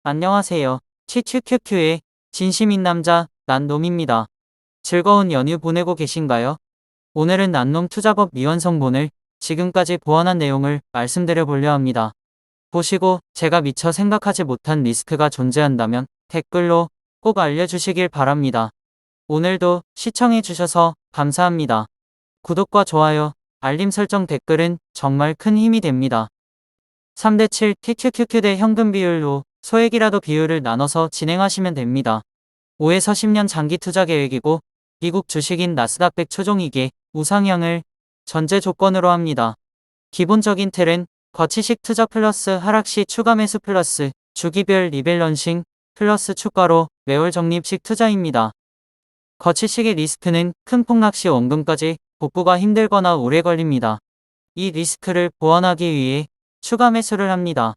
안녕하세요. 치큐큐큐의 진심인 남자 난놈입니다. 즐거운 연휴 보내고 계신가요? 오늘은 난놈 투자법 미완성본을 지금까지 보완한 내용을 말씀드려 보려 합니다. 보시고 제가 미처 생각하지 못한 리스크가 존재한다면 댓글로 꼭 알려주시길 바랍니다. 오늘도 시청해 주셔서 감사합니다. 구독과 좋아요, 알림 설정 댓글은 정말 큰 힘이 됩니다. 3대7 TQQQ 대 현금 비율로 소액이라도 비율을 나눠서 진행하시면 됩니다. 5에서 10년 장기 투자 계획이고 미국 주식인 나스닥 100 초종이계 우상향을 전제 조건으로 합니다. 기본적인 틀은 거치식 투자 플러스 하락시 추가 매수 플러스 주기별 리밸런싱 플러스 추가로 매월 적립식 투자입니다. 거치식의 리스크는 큰 폭락 시 원금까지 복구가 힘들거나 오래 걸립니다. 이 리스크를 보완하기 위해 추가 매수를 합니다.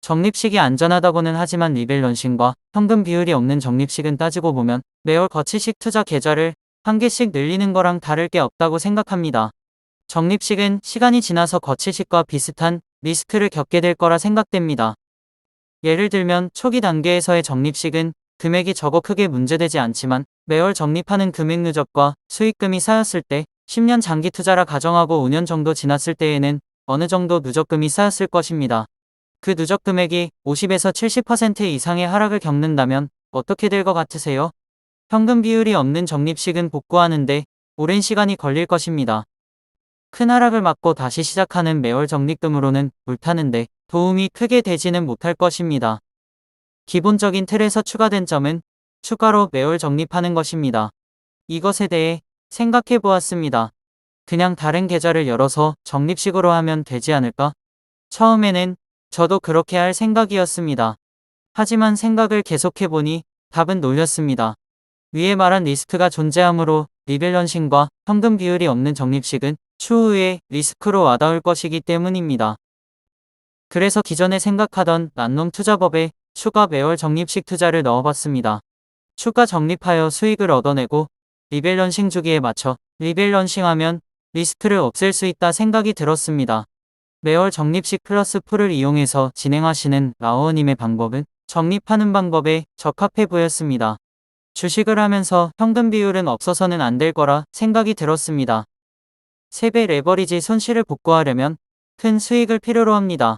적립식이 안전하다고는 하지만 리밸런싱과 현금 비율이 없는 적립식은 따지고 보면 매월 거치식 투자 계좌를 한 개씩 늘리는 거랑 다를 게 없다고 생각합니다. 적립식은 시간이 지나서 거치식과 비슷한 리스크를 겪게 될 거라 생각됩니다. 예를 들면 초기 단계에서의 적립식은 금액이 적어 크게 문제되지 않지만 매월 적립하는 금액 누적과 수익금이 쌓였을 때 10년 장기 투자라 가정하고 5년 정도 지났을 때에는 어느 정도 누적금이 쌓였을 것입니다. 그 누적 금액이 50에서 70% 이상의 하락을 겪는다면 어떻게 될 것 같으세요? 현금 비율이 없는 적립식은 복구하는데 오랜 시간이 걸릴 것입니다. 큰 하락을 막고 다시 시작하는 매월 적립금으로는 불타는데 도움이 크게 되지는 못할 것입니다. 기본적인 틀에서 추가된 점은 추가로 매월 적립하는 것입니다. 이것에 대해 생각해 보았습니다. 그냥 다른 계좌를 열어서 적립식으로 하면 되지 않을까? 처음에는 저도 그렇게 할 생각이었습니다. 하지만 생각을 계속해보니 답은 놀렸습니다. 위에 말한 리스크가 존재하므로 리밸런싱과 현금 비율이 없는 적립식은 추후에 리스크로 와닿을 것이기 때문입니다. 그래서 기존에 생각하던 난놈 투자법에 추가 매월 적립식 투자를 넣어봤습니다. 추가 적립하여 수익을 얻어내고 리밸런싱 주기에 맞춰 리밸런싱하면 리스크를 없앨 수 있다 생각이 들었습니다. 매월 적립식 플러스 풀을 이용해서 진행하시는 라오어님의 방법은 적립하는 방법에 적합해 보였습니다. 주식을 하면서 현금 비율은 없어서는 안 될 거라 생각이 들었습니다. 3배 레버리지 손실을 복구하려면 큰 수익을 필요로 합니다.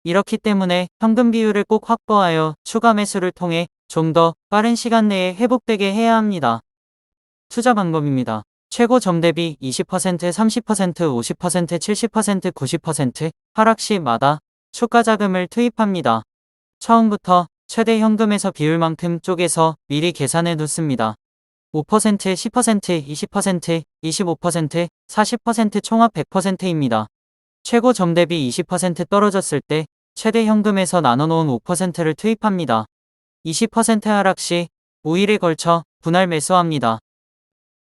이렇기 때문에 현금 비율을 꼭 확보하여 추가 매수를 통해 좀 더 빠른 시간 내에 회복되게 해야 합니다. 투자 방법입니다. 최고 점 대비 20%, 30%, 50%, 70%, 90% 하락 시마다 추가 자금을 투입합니다. 처음부터 최대 현금에서 비율만큼 쪼개서 미리 계산해 뒀습니다. 5%, 10%, 20%, 25%, 40% 총합 100%입니다. 최고 점 대비 20% 떨어졌을 때 최대 현금에서 나눠놓은 5%를 투입합니다. 20% 하락 시 5일에 걸쳐 분할 매수합니다.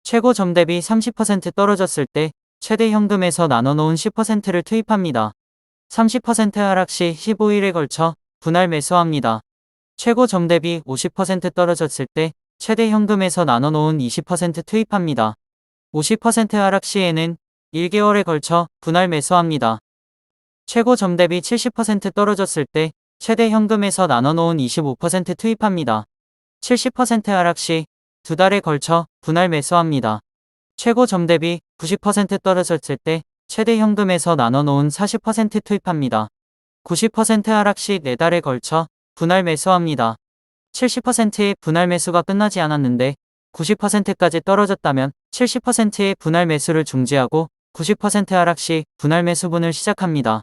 최고 점 대비 30% 떨어졌을 때 최대 현금에서 나눠놓은 10%를 투입합니다. 30% 하락 시 15일에 걸쳐 분할 매수합니다. 최고 점 대비 50% 떨어졌을 때 최대 현금에서 나눠놓은 20% 투입합니다. 50% 하락 시에는 1개월에 걸쳐 분할 매수합니다. 최고 점 대비 70% 떨어졌을 때 최대 현금에서 나눠놓은 25% 투입합니다. 70% 하락 시 2달에 걸쳐 분할 매수합니다. 최고 점 대비 90% 떨어졌을 때 최대 현금에서 나눠놓은 40% 투입합니다. 90% 하락 시 4달에 걸쳐 분할 매수합니다. 70%의 분할 매수가 끝나지 않았는데 90%까지 떨어졌다면 70%의 분할 매수를 중지하고 90% 하락 시 분할 매수분을 시작합니다.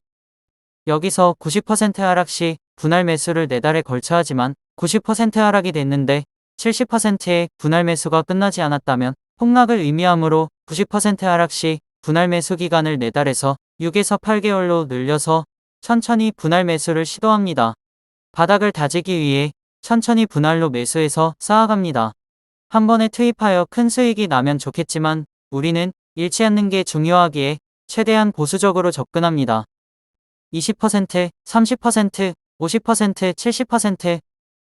여기서 90% 하락 시 분할 매수를 4달에 걸쳐 하지만 90% 하락이 됐는데 70%의 분할 매수가 끝나지 않았다면 폭락을 의미하므로 90% 하락 시 분할 매수 기간을 4달에서 6에서 8개월로 늘려서 천천히 분할 매수를 시도합니다. 바닥을 다지기 위해 천천히 분할로 매수해서 쌓아갑니다. 한 번에 투입하여 큰 수익이 나면 좋겠지만 우리는 잃지 않는 게 중요하기에 최대한 보수적으로 접근합니다. 20%, 30%, 50%, 70%,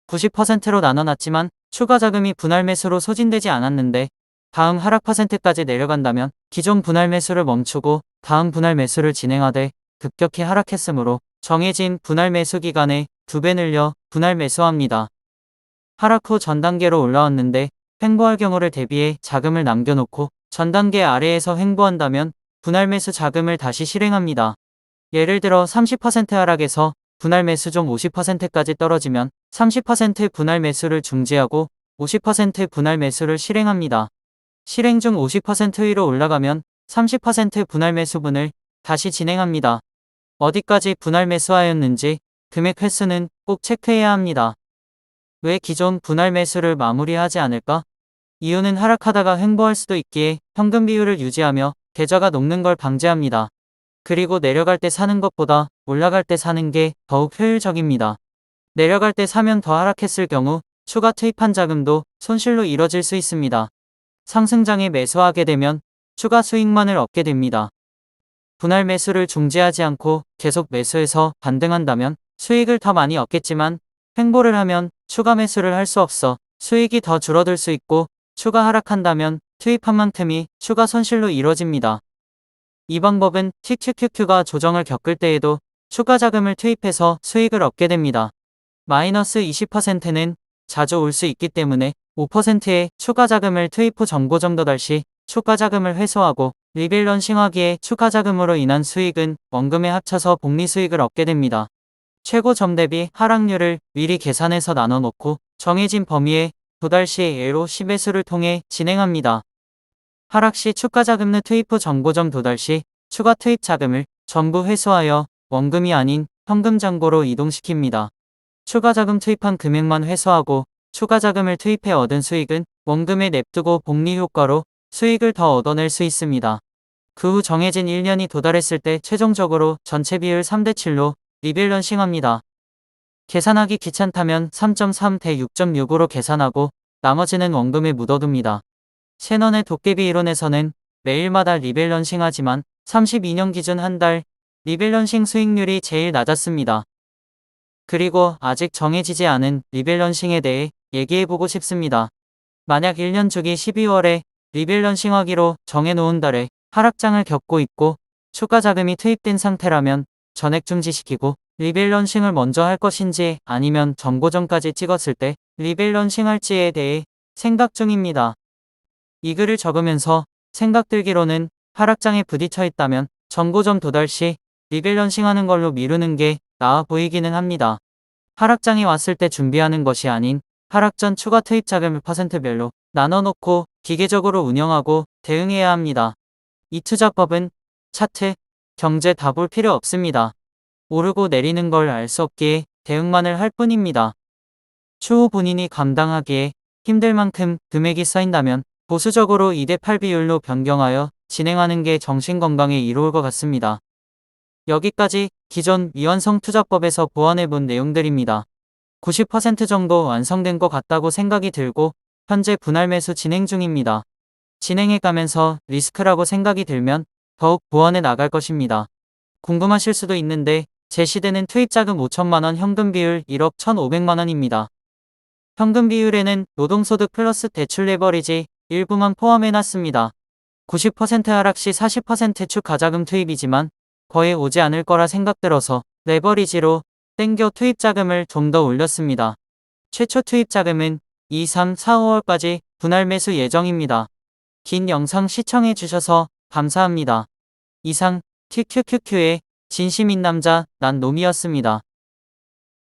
90%로 나눠놨지만 추가 자금이 분할 매수로 소진되지 않았는데 다음 하락 퍼센트까지 내려간다면 기존 분할 매수를 멈추고 다음 분할 매수를 진행하되 급격히 하락했으므로 정해진 분할 매수 기간에 2배 늘려 분할 매수합니다. 하락 후 전 단계로 올라왔는데 횡보할 경우를 대비해 자금을 남겨놓고 전 단계 아래에서 횡보한다면 분할 매수 자금을 다시 실행합니다. 예를 들어 30% 하락에서 분할 매수 중 50%까지 떨어지면 30% 분할 매수를 중지하고 50% 분할 매수를 실행합니다. 실행 중 50% 위로 올라가면 30% 분할 매수분을 다시 진행합니다. 어디까지 분할 매수하였는지 금액 횟수는 꼭 체크해야 합니다. 왜 기존 분할 매수를 마무리하지 않을까? 이유는 하락하다가 횡보할 수도 있기에 현금 비율을 유지하며 계좌가 녹는 걸 방지합니다. 그리고 내려갈 때 사는 것보다 올라갈 때 사는 게 더욱 효율적입니다. 내려갈 때 사면 더 하락했을 경우 추가 투입한 자금도 손실로 이뤄질 수 있습니다. 상승장에 매수하게 되면 추가 수익만을 얻게 됩니다. 분할 매수를 중지하지 않고 계속 매수해서 반등한다면 수익을 더 많이 얻겠지만 횡보를 하면 추가 매수를 할 수 없어 수익이 더 줄어들 수 있고 추가 하락한다면 투입한 만큼이 추가 손실로 이뤄집니다. 이 방법은 QQQQ가 조정을 겪을 때에도 추가 자금을 투입해서 수익을 얻게 됩니다. 마이너스 20%는 자주 올 수 있기 때문에 5%의 추가 자금을 투입 후 정고점 도달 시 추가 자금을 회수하고 리밸런싱하기에 추가 자금으로 인한 수익은 원금에 합쳐서 복리 수익을 얻게 됩니다. 최고 점 대비 하락률을 미리 계산해서 나눠 놓고 정해진 범위에 도달 시 예로 10회수를 통해 진행합니다. 하락 시 추가 자금을 투입 후 정고점 도달 시 추가 투입 자금을 전부 회수하여 원금이 아닌 현금 잔고로 이동시킵니다. 추가 자금 투입한 금액만 회수하고 추가 자금을 투입해 얻은 수익은 원금에 냅두고 복리 효과로 수익을 더 얻어낼 수 있습니다. 그 후 정해진 1년이 도달했을 때 최종적으로 전체 비율 3대7로 리밸런싱합니다. 계산하기 귀찮다면 3.3 대 6.65로 계산하고 나머지는 원금에 묻어둡니다. 셰넌의 도깨비 이론에서는 매일마다 리밸런싱하지만 32년 기준 한 달 리밸런싱 수익률이 제일 낮았습니다. 그리고 아직 정해지지 않은 리밸런싱에 대해 얘기해보고 싶습니다. 만약 1년 주기 12월에 리밸런싱하기로 정해놓은 달에 하락장을 겪고 있고 추가 자금이 투입된 상태라면 전액 중지시키고 리밸런싱을 먼저 할 것인지 아니면 정고점까지 찍었을 때 리밸런싱 할지에 대해 생각 중입니다. 이 글을 적으면서 생각 들기로는 하락장에 부딪혀 있다면 정고점 도달 시 리밸런싱 하는 걸로 미루는 게 나아 보이기는 합니다. 하락장이 왔을 때 준비하는 것이 아닌 하락 전 추가 투입 자금을 퍼센트별로 나눠놓고 기계적으로 운영하고 대응해야 합니다. 이 투자법은 차트, 경제 다 볼 필요 없습니다. 오르고 내리는 걸 알 수 없기에 대응만을 할 뿐입니다. 추후 본인이 감당하기에 힘들 만큼 금액이 쌓인다면 보수적으로 2대8 비율로 변경하여 진행하는 게 정신건강에 이로울 것 같습니다. 여기까지 기존 미완성 투자법에서 보완해본 내용들입니다. 90% 정도 완성된 것 같다고 생각이 들고 현재 분할 매수 진행 중입니다. 진행해가면서 리스크라고 생각이 들면 더욱 보완해 나갈 것입니다. 궁금하실 수도 있는데 제 시대는 투입자금 5천만원 현금 비율 1억 1,500만원입니다. 현금 비율에는 노동소득 플러스 대출 레버리지 일부만 포함해놨습니다. 90% 하락 시 40% 추가 자금 투입이지만 거의 오지 않을 거라 생각들어서 레버리지로 땡겨 투입 자금을 좀 더 올렸습니다. 최초 투입 자금은 2, 3, 4, 5월까지 분할 매수 예정입니다. 긴 영상 시청해 주셔서 감사합니다. 이상 QQQQ의 진심인 남자 난 놈이었습니다.